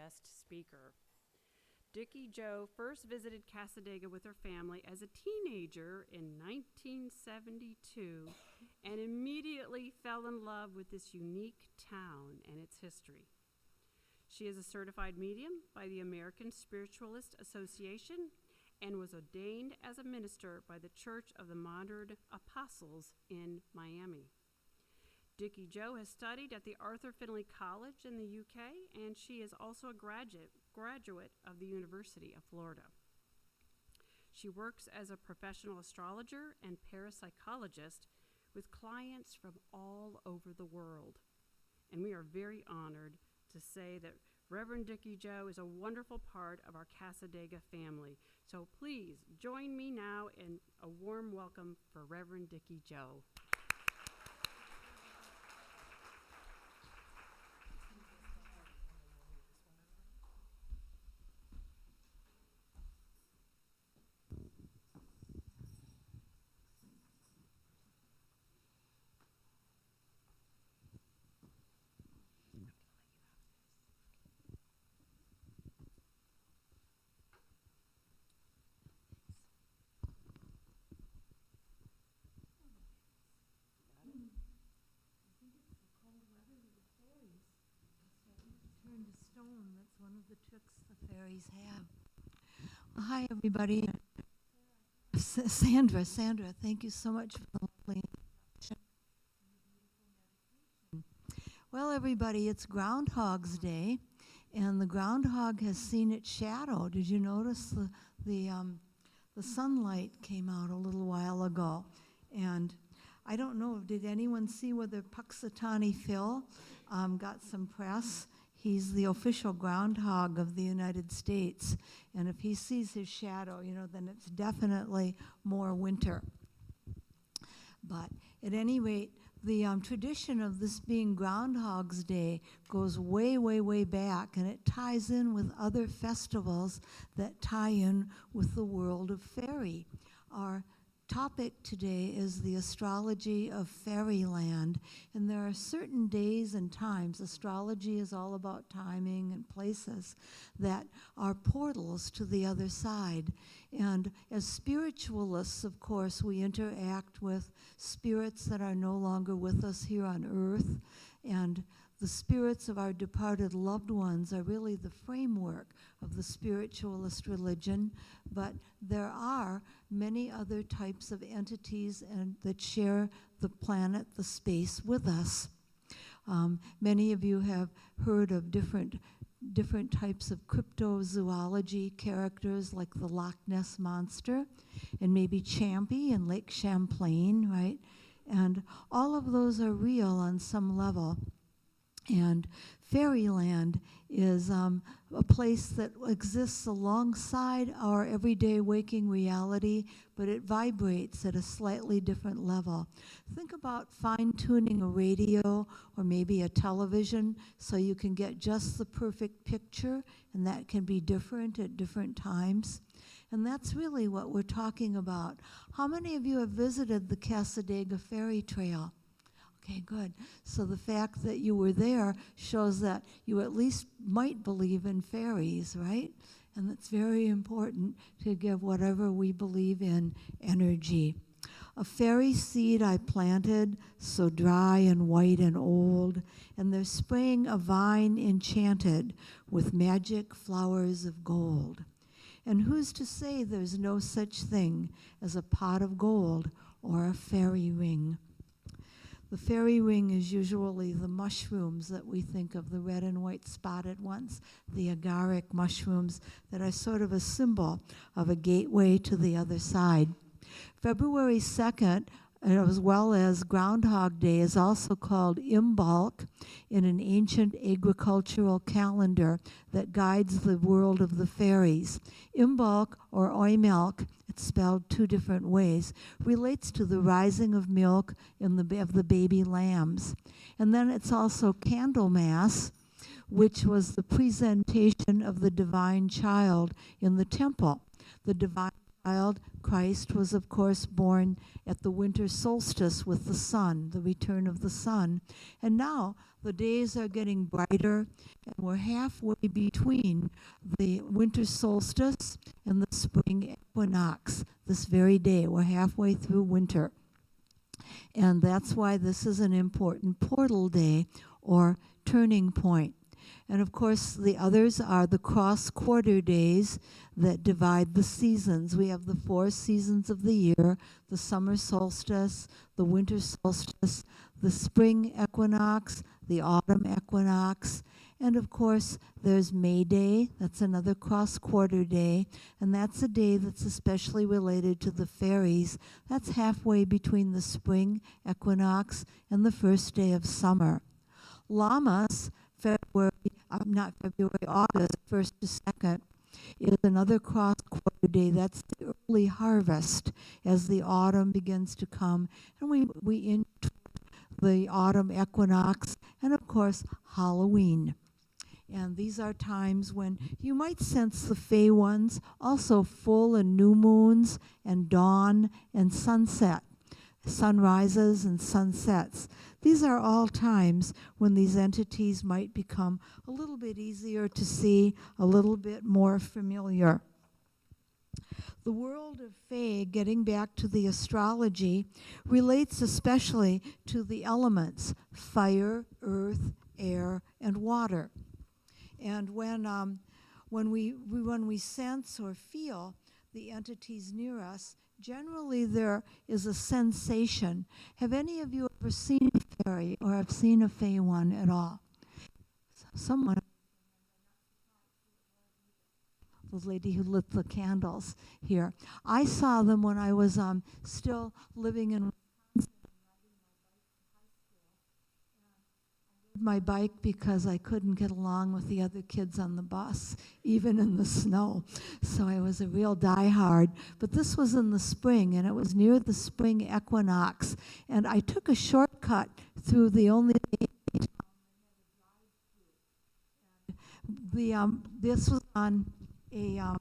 guest speaker. Dicky Joe first visited Cassadaga with her family as a teenager in 1972 and immediately fell in love with this unique town and its history. She is a certified medium by the American Spiritualist Association and was ordained as a minister by the Church of the Modern Apostles in Miami. Dicky Joe has studied at the Arthur Findlay College in the UK, and she is also a graduate of the University of Florida. She works as a professional astrologer and parapsychologist with clients from all over the world. And we are very honored to say that Reverend Dicky Joe is a wonderful part of our Cassadaga family. So please join me now in a warm welcome for Reverend Dicky Joe. That's one of the tricks the fairies have. Well, hi, everybody. Sandra, thank you so much for the lovely introduction. Well, everybody, it's Groundhog's Day, and the groundhog has seen its shadow. Did you notice the sunlight came out a little while ago? And I don't know, did anyone see whether Puxatawny Phil got some press? He's the official groundhog of the United States. And if he sees his shadow, then it's definitely more winter. But at any rate, the tradition of this being Groundhog's Day goes way, way, way back, and it ties in with other festivals that tie in with the world of fairy. Our topic today is the astrology of fairyland, and there are certain days and times. Astrology is all about timing and places that are portals to the other side. And as spiritualists, of course, we interact with spirits that are no longer with us here on earth, and the spirits of our departed loved ones are really the framework of the spiritualist religion, but there are many other types of entities that share the planet, the space with us. Many of you have heard of different types of cryptozoology characters like the Loch Ness Monster and maybe Champy and Lake Champlain, right? And all of those are real on some level. And fairyland is a place that exists alongside our everyday waking reality, but it vibrates at a slightly different level. Think about fine-tuning a radio or maybe a television so you can get just the perfect picture, and that can be different at different times. And that's really what we're talking about. How many of you have visited the Cassadaga Fairy Trail? Okay, good. So the fact that you were there shows that you at least might believe in fairies, right? And it's very important to give whatever we believe in energy. A fairy seed I planted, so dry and white and old, and there sprang a vine enchanted with magic flowers of gold. And who's to say there's no such thing as a pot of gold or a fairy ring? The fairy ring is usually the mushrooms that we think of, the red and white spotted ones, the agaric mushrooms that are sort of a symbol of a gateway to the other side. February 2nd, as well as Groundhog Day, is also called Imbolc in an ancient agricultural calendar that guides the world of the fairies. Imbolc, or Oimelc, it's spelled two different ways, relates to the rising of milk of the baby lambs. And then it's also Candlemas, which was the presentation of the divine child in the temple. The divine child, Christ, was of course born at the winter solstice with the sun, the return of the sun. And now the days are getting brighter, and we're halfway between the winter solstice and the spring equinox this very day. We're halfway through winter. And that's why this is an important portal day or turning point. And of course, the others are the cross-quarter days that divide the seasons. We have the 4 seasons of the year: the summer solstice, the winter solstice, the spring equinox, the autumn equinox, and of course, there's May Day. That's another cross-quarter day, and that's a day that's especially related to the fairies. That's halfway between the spring equinox and the first day of summer. Lammas, August 1st to 2nd, is another cross-quarter day. That's the early harvest as the autumn begins to come, and we enter the autumn equinox, and of course, Halloween. And these are times when you might sense the Fey ones, also full and new moons and dawn and sunset, sunrises and sunsets. These are all times when these entities might become a little bit easier to see, a little bit more familiar. The world of Fae, getting back to the astrology, relates especially to the elements: fire, earth, air, and water. And when we sense or feel the entities near us, generally there is a sensation. Have any of you ever seen a fairy or have seen a Fae one at all? Someone, the lady who lit the candles here. I saw them when I was still living in my bike because I couldn't get along with the other kids on the bus, even in the snow. So I was a real diehard. But this was in the spring, and it was near the spring equinox. And I took a shortcut through the only this was on a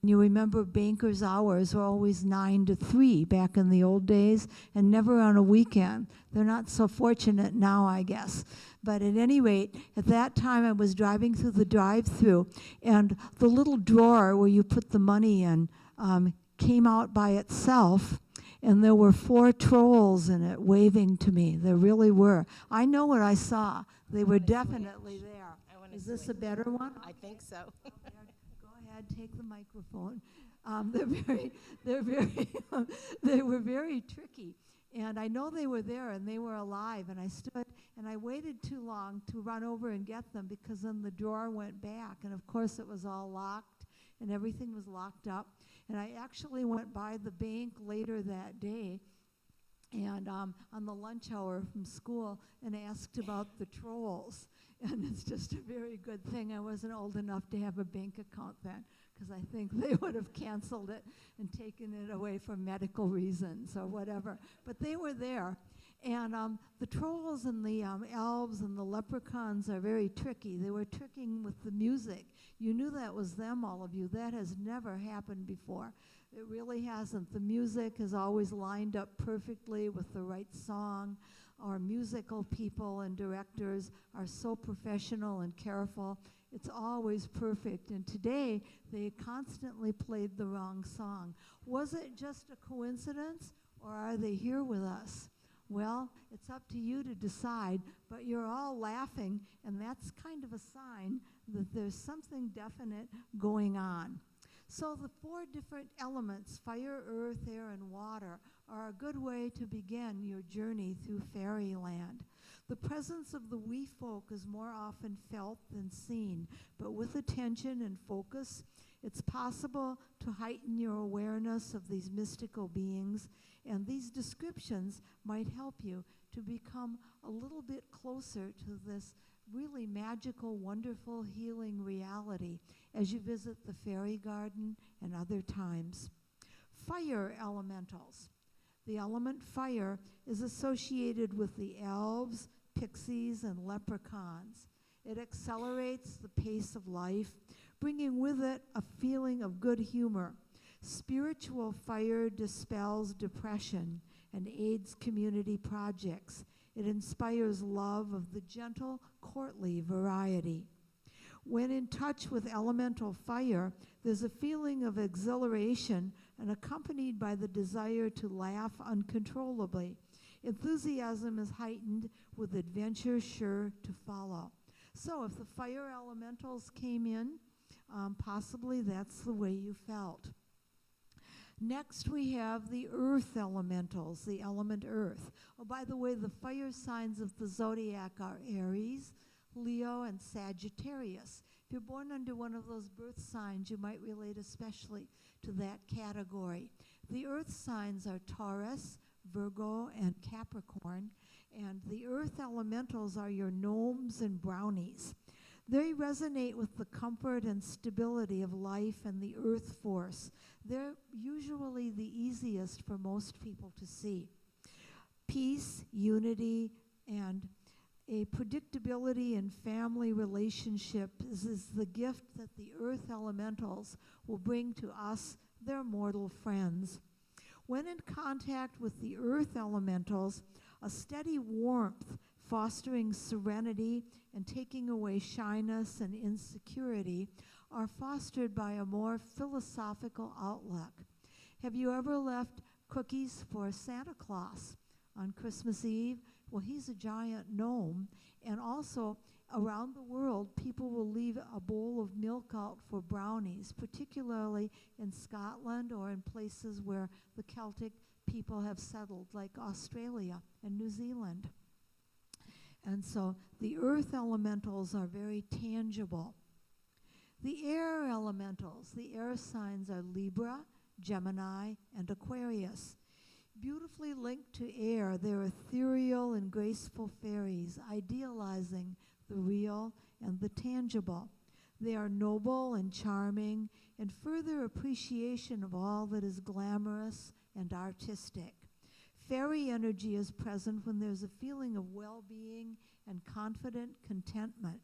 you remember bankers' hours were always 9 to 3 back in the old days, and never on a weekend. They're not so fortunate now, I guess. But at any rate, at that time I was driving through the drive-through, and the little drawer where you put the money in came out by itself, and there were 4 trolls in it waving to me. There really were. I know what I saw. They were definitely there. Is this a better one? I think so. Take the microphone. They were very tricky, and I know they were there and they were alive. And I stood and I waited too long to run over and get them, because then the drawer went back, and of course it was all locked and everything was locked up. And I actually went by the bank later that day, and on the lunch hour from school, and asked about the trolls. And it's just a very good thing I wasn't old enough to have a bank account then, because I think they would have canceled it and taken it away for medical reasons or whatever. But they were there. And the trolls and the elves and the leprechauns are very tricky. They were tricking with the music. You knew that was them, all of you. That has never happened before. It really hasn't. The music is always lined up perfectly with the right song. Our musical people and directors are so professional and careful. It's always perfect. And today, they constantly played the wrong song. Was it just a coincidence, or are they here with us? Well, it's up to you to decide, but you're all laughing, and that's kind of a sign that there's something definite going on. So the 4 different elements, fire, earth, air, and water, are a good way to begin your journey through fairyland. The presence of the wee folk is more often felt than seen, but with attention and focus, it's possible to heighten your awareness of these mystical beings, and these descriptions might help you to become a little bit closer to this really magical, wonderful, healing reality as you visit the fairy garden and other times. Fire elementals. The element fire is associated with the elves, pixies, and leprechauns. It accelerates the pace of life, bringing with it a feeling of good humor. Spiritual fire dispels depression and aids community projects. It inspires love of the gentle, courtly variety. When in touch with elemental fire, there's a feeling of exhilaration and accompanied by the desire to laugh uncontrollably. Enthusiasm is heightened with adventure sure to follow. So if the fire elementals came in, possibly that's the way you felt. Next, we have the earth elementals, the element earth. Oh, by the way, the fire signs of the zodiac are Aries, Leo, and Sagittarius. If you're born under one of those birth signs, you might relate especially to that category. The earth signs are Taurus, Virgo, and Capricorn, and the earth elementals are your gnomes and brownies. They resonate with the comfort and stability of life and the earth force. They're usually the easiest for most people to see. Peace, unity, and a predictability in family relationships is the gift that the earth elementals will bring to us, their mortal friends. When in contact with the earth elementals, a steady warmth fostering serenity and taking away shyness and insecurity are fostered by a more philosophical outlook. Have you ever left cookies for Santa Claus on Christmas Eve? Well, he's a giant gnome, and also around the world, people will leave a bowl of milk out for brownies, particularly in Scotland or in places where the Celtic people have settled, like Australia and New Zealand. And so the earth elementals are very tangible. The air elementals, the air signs are Libra, Gemini, and Aquarius. Beautifully linked to air, they're ethereal and graceful fairies, idealizing the real and the tangible. They are noble and charming, and further appreciation of all that is glamorous and artistic. Fairy energy is present when there's a feeling of well-being and confident contentment.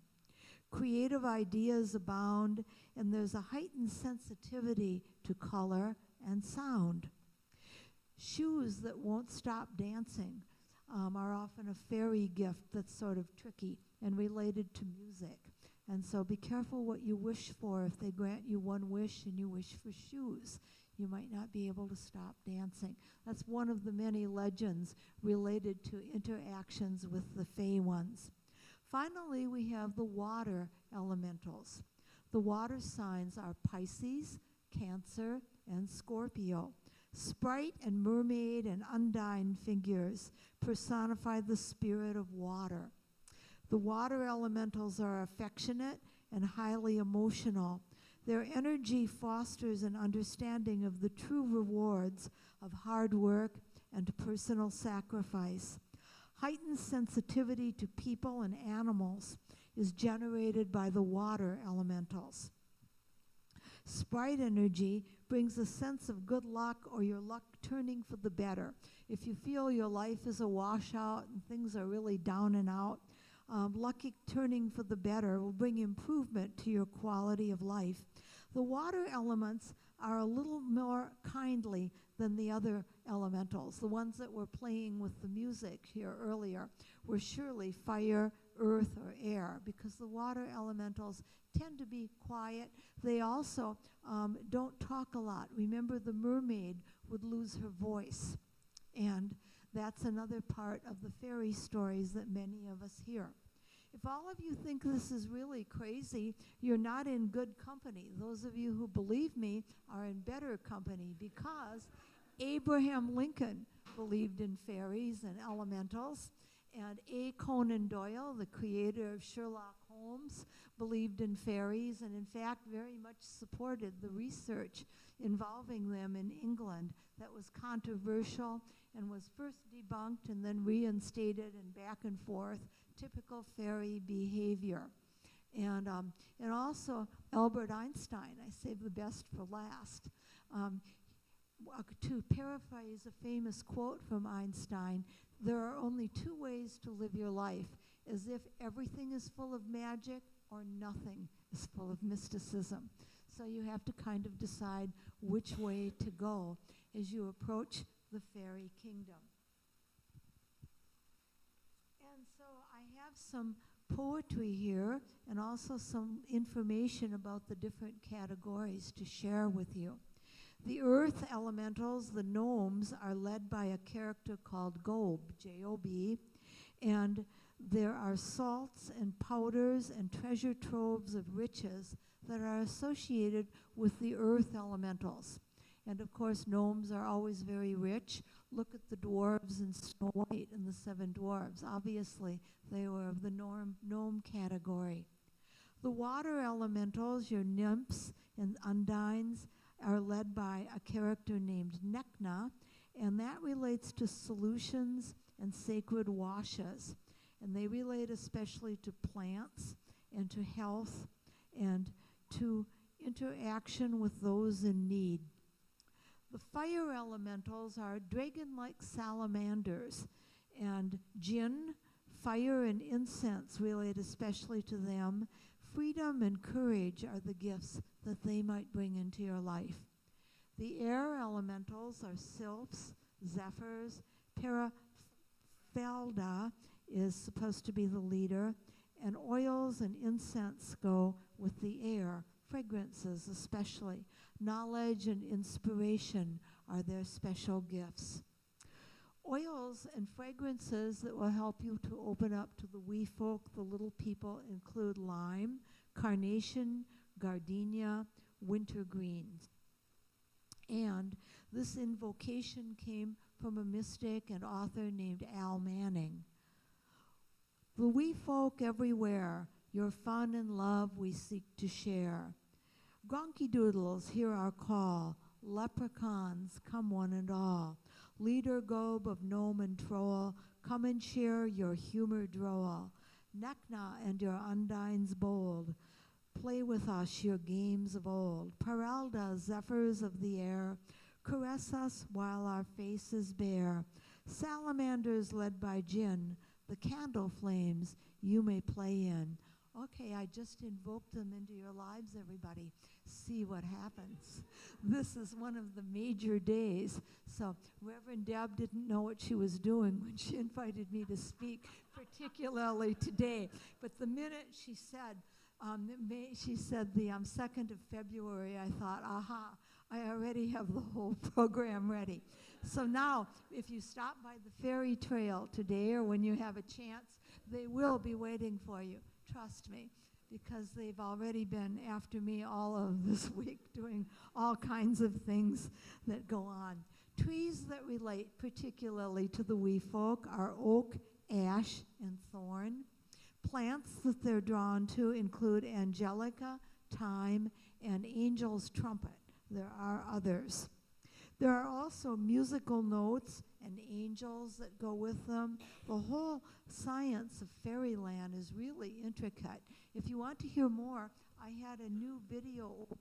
Creative ideas abound, and there's a heightened sensitivity to color and sound. Shoes that won't stop dancing are often a fairy gift that's sort of tricky and related to music. And so be careful what you wish for. If they grant you one wish and you wish for shoes, you might not be able to stop dancing. That's one of the many legends related to interactions with the Fey ones. Finally, we have the water elementals. The water signs are Pisces, Cancer, and Scorpio. Sprite and mermaid and undine figures personify the spirit of water. The water elementals are affectionate and highly emotional. Their energy fosters an understanding of the true rewards of hard work and personal sacrifice. Heightened sensitivity to people and animals is generated by the water elementals. Sprite energy brings a sense of good luck or your luck turning for the better. If you feel your life is a washout and things are really down and out, lucky turning for the better will bring improvement to your quality of life. The water elements are a little more kindly than the other elementals. The ones that were playing with the music here earlier were surely fire, earth, or air, because the water elementals tend to be quiet. They also don't talk a lot. Remember, the mermaid would lose her voice, and that's another part of the fairy stories that many of us hear. If all of you think this is really crazy, you're not in good company. Those of you who believe me are in better company, because Abraham Lincoln believed in fairies and elementals, and A. Conan Doyle, the creator of Sherlock Holmes, believed in fairies, and in fact very much supported the research involving them in England that was controversial and was first debunked and then reinstated and back and forth, typical fairy behavior. And also Albert Einstein, I saved the best for last. To paraphrase a famous quote from Einstein, there are only two ways to live your life: as if everything is full of magic or nothing is full of mysticism. So you have to kind of decide which way to go as you approach the fairy kingdom. And so I have some poetry here and also some information about the different categories to share with you. The earth elementals, the gnomes, are led by a character called Gob, J-O-B, and there are salts and powders and treasure troves of riches that are associated with the earth elementals. And of course, gnomes are always very rich. Look at the dwarves in Snow White and the seven dwarves. Obviously, they were of the gnome category. The water elementals, your nymphs and undines, are led by a character named Nekna, and that relates to solutions and sacred washes. And they relate especially to plants and to health and to interaction with those in need. The fire elementals are dragon-like salamanders, and jinn, fire, and incense relate especially to them. Freedom and courage are the gifts that they might bring into your life. The air elementals are sylphs, zephyrs. Paraphalda is supposed to be the leader, and oils and incense go with the air, fragrances especially. Knowledge and inspiration are their special gifts. Oils and fragrances that will help you to open up to the wee folk, the little people, include lime, carnation, gardenia, wintergreen. And this invocation came from a mystic and author named Al Manning. The wee folk everywhere, your fun and love we seek to share. Gronky doodles, hear our call. Leprechauns, come one and all. Leader Gob of gnome and troll, come and share your humor droll. Nekna and your undines bold, play with us your games of old. Paralda, zephyrs of the air, caress us while our faces bare. Salamanders led by jinn, the candle flames you may play in. Okay, I just invoked them into your lives, everybody. See what happens. This is one of the major days. So Reverend Deb didn't know what she was doing when she invited me to speak, particularly today. But the minute she said the 2nd of February, I thought, aha, I already have the whole program ready. So now, if you stop by the fairy trail today or when you have a chance, they will be waiting for you. Trust me, because they've already been after me all of this week doing all kinds of things that go on. Trees that relate particularly to the wee folk are oak, ash, and thorn. Plants that they're drawn to include angelica, thyme, and angel's trumpet. There are others. There are also musical notes and angels that go with them. The whole science of fairyland is really intricate. If you want to hear more, I had a new video open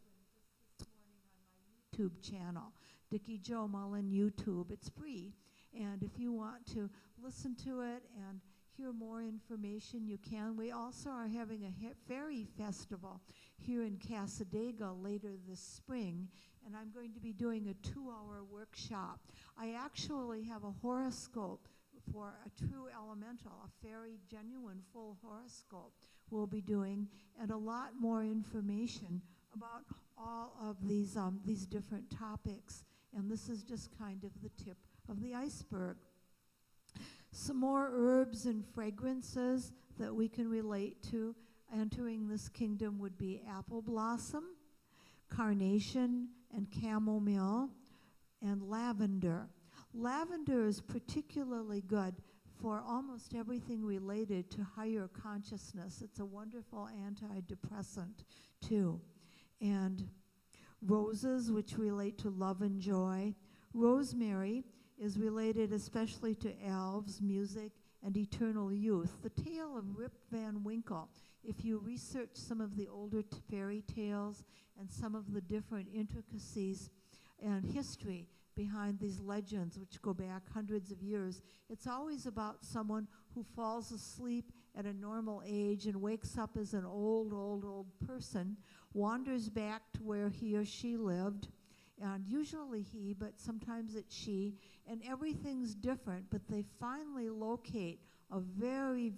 just this morning on my YouTube channel, Dicky Joe Mullen YouTube. It's free, and if you want to listen to it and hear more information, you can. We also are having a fairy festival here in Cassadaga later this spring, and I'm going to be doing a 2-hour workshop. I actually have a horoscope for a true elemental, a fairy genuine full horoscope we'll be doing, and a lot more information about all of these different topics. And this is just kind of the tip of the iceberg. Some more herbs and fragrances that we can relate to entering this kingdom would be apple blossom, carnation, and chamomile, and lavender. Lavender is particularly good for almost everything related to higher consciousness. It's a wonderful antidepressant, too. And roses, which relate to love and joy. Rosemary is related especially to elves, music, and eternal youth. The tale of Rip Van Winkle, if you research some of the older fairy tales and some of the different intricacies and history behind these legends, which go back hundreds of years, it's always about someone who falls asleep at a normal age and wakes up as an old person, wanders back to where he or she lived, and usually he, but sometimes it's she, and everything's different, but they finally locate a very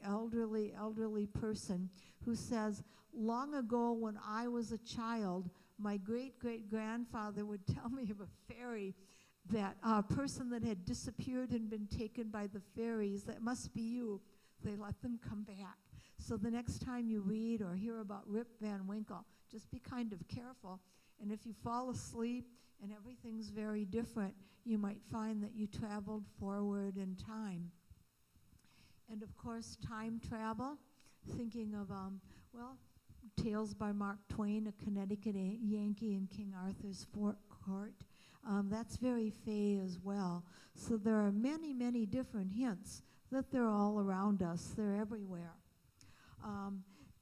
elderly person who says, long ago when I was a child, my great-great-grandfather would tell me of a fairy, that person that had disappeared and been taken by the fairies. That must be you. They let them come back. So the next time you read or hear about Rip Van Winkle, just be kind of careful. And if you fall asleep and everything's very different, you might find that you traveled forward in time. And of course, time travel, thinking of, Tales by Mark Twain, a Connecticut Yankee in King Arthur's court. That's very fey as well. So there are many different hints that they're all around us. They're everywhere.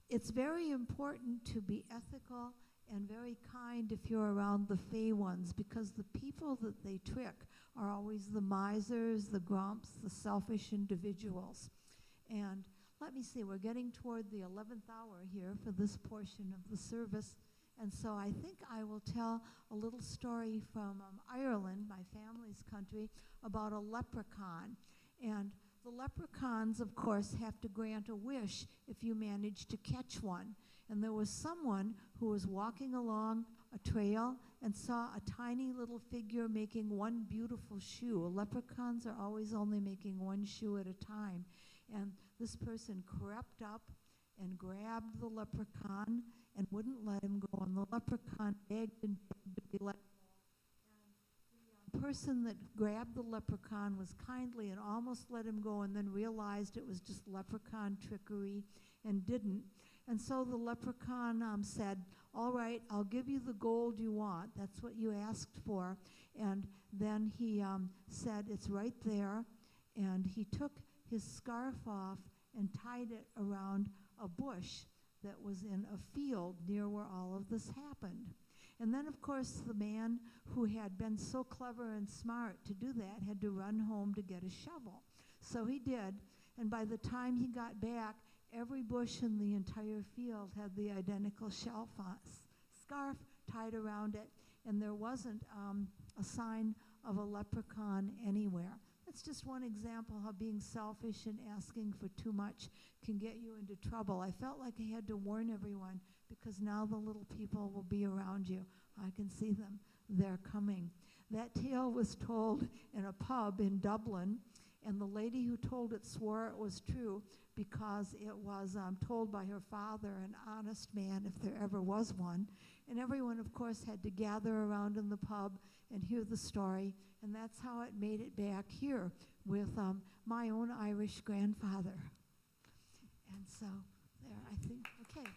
It's very important to be ethical and very kind if you're around the fey ones, because the people that they trick are always the misers, the grumps, the selfish individuals. And let me see, we're getting toward the 11th hour here for this portion of the service. And so I think I will tell a little story from Ireland, my family's country, about a leprechaun. And the leprechauns, of course, have to grant a wish if you manage to catch one. And there was someone who was walking along a trail and saw a tiny little figure making one beautiful shoe. Leprechauns are always only making one shoe at a time. And this person crept up and grabbed the leprechaun and wouldn't let him go. And the leprechaun begged and begged to be let go. And the person that grabbed the leprechaun was kindly and almost let him go, and then realized it was just leprechaun trickery and didn't. And so the leprechaun said, all right, I'll give you the gold you want. That's what you asked for. And then he said, it's right there. And he took his scarf off and tied it around a bush that was in a field near where all of this happened. And then, of course, the man who had been so clever and smart to do that had to run home to get a shovel. So he did, and by the time he got back, every bush in the entire field had the identical scarf tied around it, and there wasn't a sign of a leprechaun anywhere. That's just one example how being selfish and asking for too much can get you into trouble. I felt like I had to warn everyone, because now the little people will be around you. I can see them. They're coming. That tale was told in a pub in Dublin, and the lady who told it swore it was true because it was told by her father, an honest man, if there ever was one. And everyone, of course, had to gather around in the pub and hear the story, and that's how it made it back here with my own Irish grandfather. And so there, I think, okay.